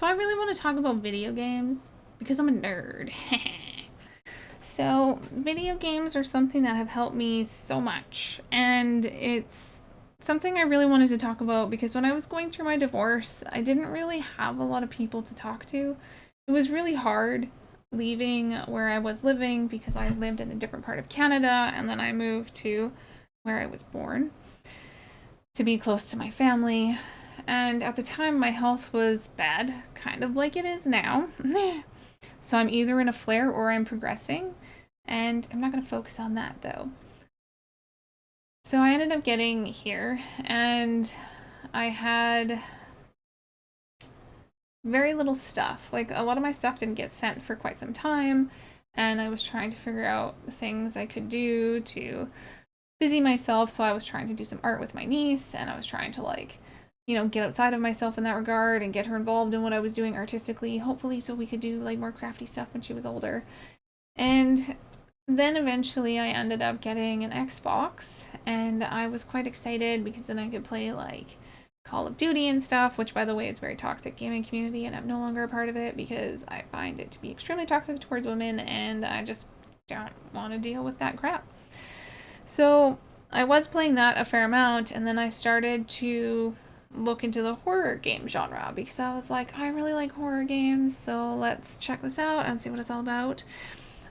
So I really want to talk about video games because I'm a nerd. So video games are something that have helped me so much, and it's something I really wanted to talk about because when I was going through my divorce, I didn't really have a lot of people to talk to. It was really hard leaving where I was living because I lived in a different part of Canada, and then I moved to where I was born to be close to my family. And at the time, my health was bad, kind of like it is now. So I'm either in a flare or I'm progressing, and I'm not going to focus on that though. So I ended up getting here, and I had very little stuff. Like, a lot of my stuff didn't get sent for quite some time, and I was trying to figure out things I could do to busy myself. So I was trying to do some art with my niece, and I was trying to, like, get outside of myself in that regard and get her involved in what I was doing artistically, hopefully so we could do like more crafty stuff when she was older. And then eventually I ended up getting an Xbox, and I was quite excited because then I could play like Call of Duty and stuff, which by the way, it's a very toxic gaming community, and I'm no longer a part of it because I find it to be extremely toxic towards women, and I just don't want to deal with that crap. So I was playing that a fair amount, and then I started to look into the horror game genre because I was like, I really like horror games, so let's check this out and see what it's all about.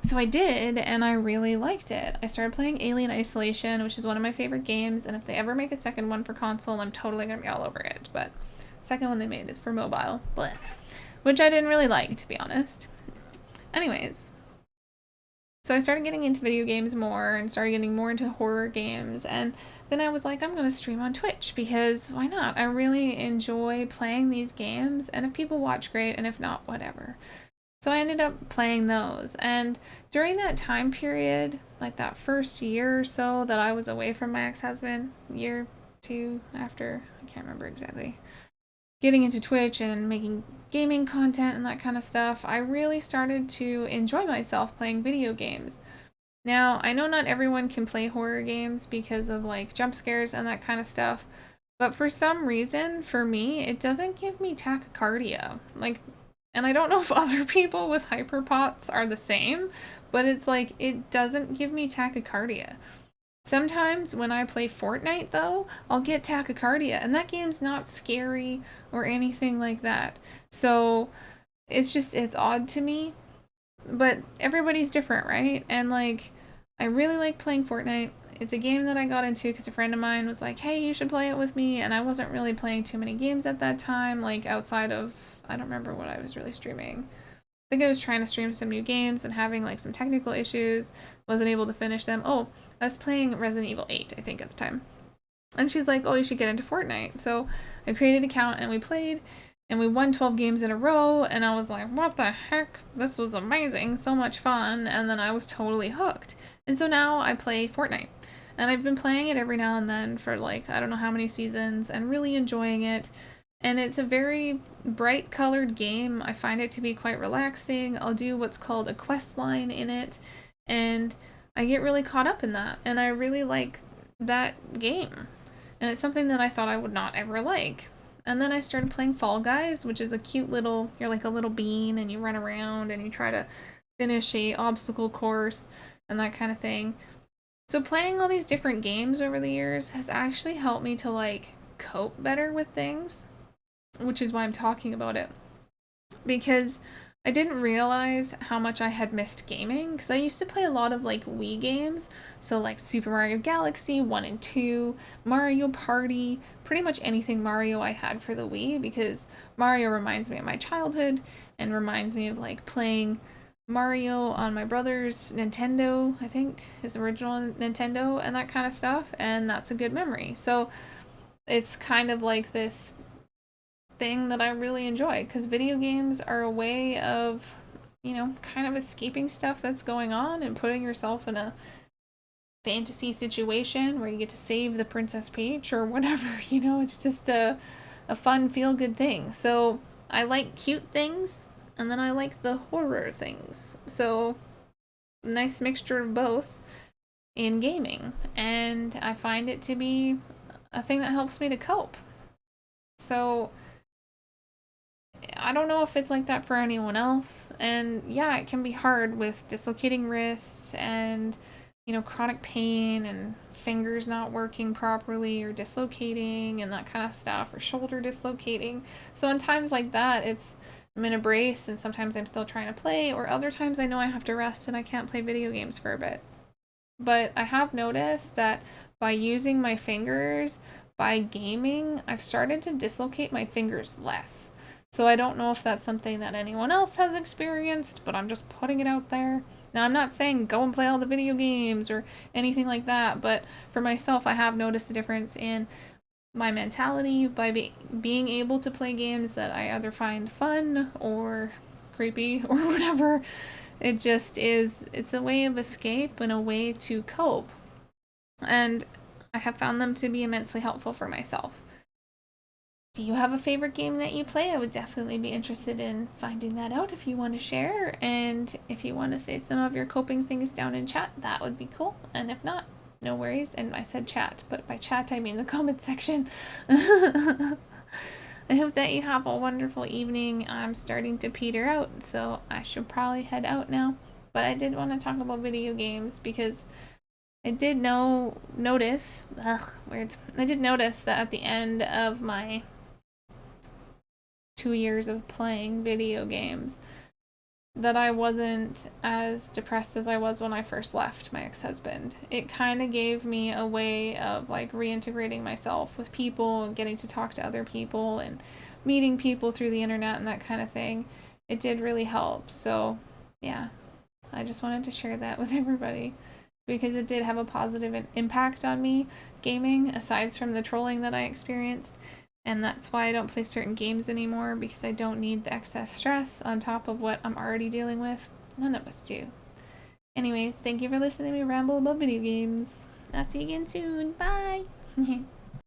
So I did, and I really liked it. I started playing Alien Isolation, which is one of my favorite games, and if they ever make a second one for console, I'm totally gonna be all over it. But the second one they made is for mobile, which I didn't really like, to be honest. Anyways, so I started getting into video games more and started getting more into horror games, and then I was like, I'm gonna stream on Twitch because why not? I really enjoy playing these games, and if people watch, great, and if not, whatever. So I ended up playing those, and during that time period, like that first year or so that I was away from my ex-husband, year two after, I can't remember exactly, getting into Twitch and making gaming content and that kind of stuff, I really started to enjoy myself playing video games. Now, I know not everyone can play horror games because of like jump scares and that kind of stuff, but for some reason, for me, it doesn't give me tachycardia. Like, and I don't know if other people with hyperPOTS are the same, but it's like, it doesn't give me tachycardia. Sometimes when I play Fortnite, though, I'll get tachycardia, and that game's not scary or anything like that. So it's odd to me, but everybody's different, right? And like, I really like playing Fortnite. It's a game that I got into because a friend of mine was like, hey, you should play it with me, and I wasn't really playing too many games at that time, like outside of, I don't remember what I was really streaming. I think I was trying to stream some new games and having like some technical issues, wasn't able to finish them. Oh, I was playing Resident Evil 8, I think, at the time. And she's like, oh, you should get into Fortnite. So I created an account and we played, and we won 12 games in a row, and I was like, what the heck? This was amazing, so much fun, and then I was totally hooked. And so now I play Fortnite. And I've been playing it every now and then for like, I don't know how many seasons, and really enjoying it. And it's a very bright colored game. I find it to be quite relaxing. I'll do what's called a quest line in it, and I get really caught up in that, and I really like that game. And it's something that I thought I would not ever like. And then I started playing Fall Guys, which is a cute little, you're like a little bean and you run around and you try to finish a obstacle course and that kind of thing. So playing all these different games over the years has actually helped me to like cope better with things, which is why I'm talking about it, because I didn't realize how much I had missed gaming, because I used to play a lot of like Wii games, so like Super Mario Galaxy 1 and 2, Mario Party, pretty much anything Mario I had for the Wii, because Mario reminds me of my childhood and reminds me of like playing Mario on my brother's Nintendo, I think his original Nintendo, and that kind of stuff, and that's a good memory. So it's kind of like this thing that I really enjoy, because video games are a way of, kind of escaping stuff that's going on and putting yourself in a fantasy situation where you get to save the Princess Peach or whatever, it's just a fun feel-good thing. So I like cute things, and then I like the horror things. So nice mixture of both in gaming, and I find it to be a thing that helps me to cope. So I don't know if it's like that for anyone else. And yeah, it can be hard with dislocating wrists and, you know, chronic pain and fingers not working properly or dislocating and that kind of stuff, or shoulder dislocating. So in times like that, I'm in a brace and sometimes I'm still trying to play, or other times I know I have to rest and I can't play video games for a bit. But I have noticed that by using my fingers, by gaming, I've started to dislocate my fingers less. So I don't know if that's something that anyone else has experienced, but I'm just putting it out there. Now, I'm not saying go and play all the video games or anything like that, but for myself, I have noticed a difference in my mentality by being able to play games that I either find fun or creepy or whatever. It just is, it's a way of escape and a way to cope. And I have found them to be immensely helpful for myself. Do you have a favorite game that you play? I would definitely be interested in finding that out if you want to share. And if you want to say some of your coping things down in chat, that would be cool. And if not, no worries. And I said chat, but by chat I mean the comment section. I hope that you have a wonderful evening. I'm starting to peter out, so I should probably head out now. But I did want to talk about video games because I did notice I did notice that at the end of my 2 years of playing video games, that I wasn't as depressed as I was when I first left my ex-husband. It kind of gave me a way of like reintegrating myself with people and getting to talk to other people and meeting people through the internet and that kind of thing. It did really help. So yeah, I just wanted to share that with everybody because it did have a positive impact on me, gaming, aside from the trolling that I experienced. And that's why I don't play certain games anymore, because I don't need the excess stress on top of what I'm already dealing with. None of us do. Anyways, thank you for listening to me ramble about video games. I'll see you again soon. Bye!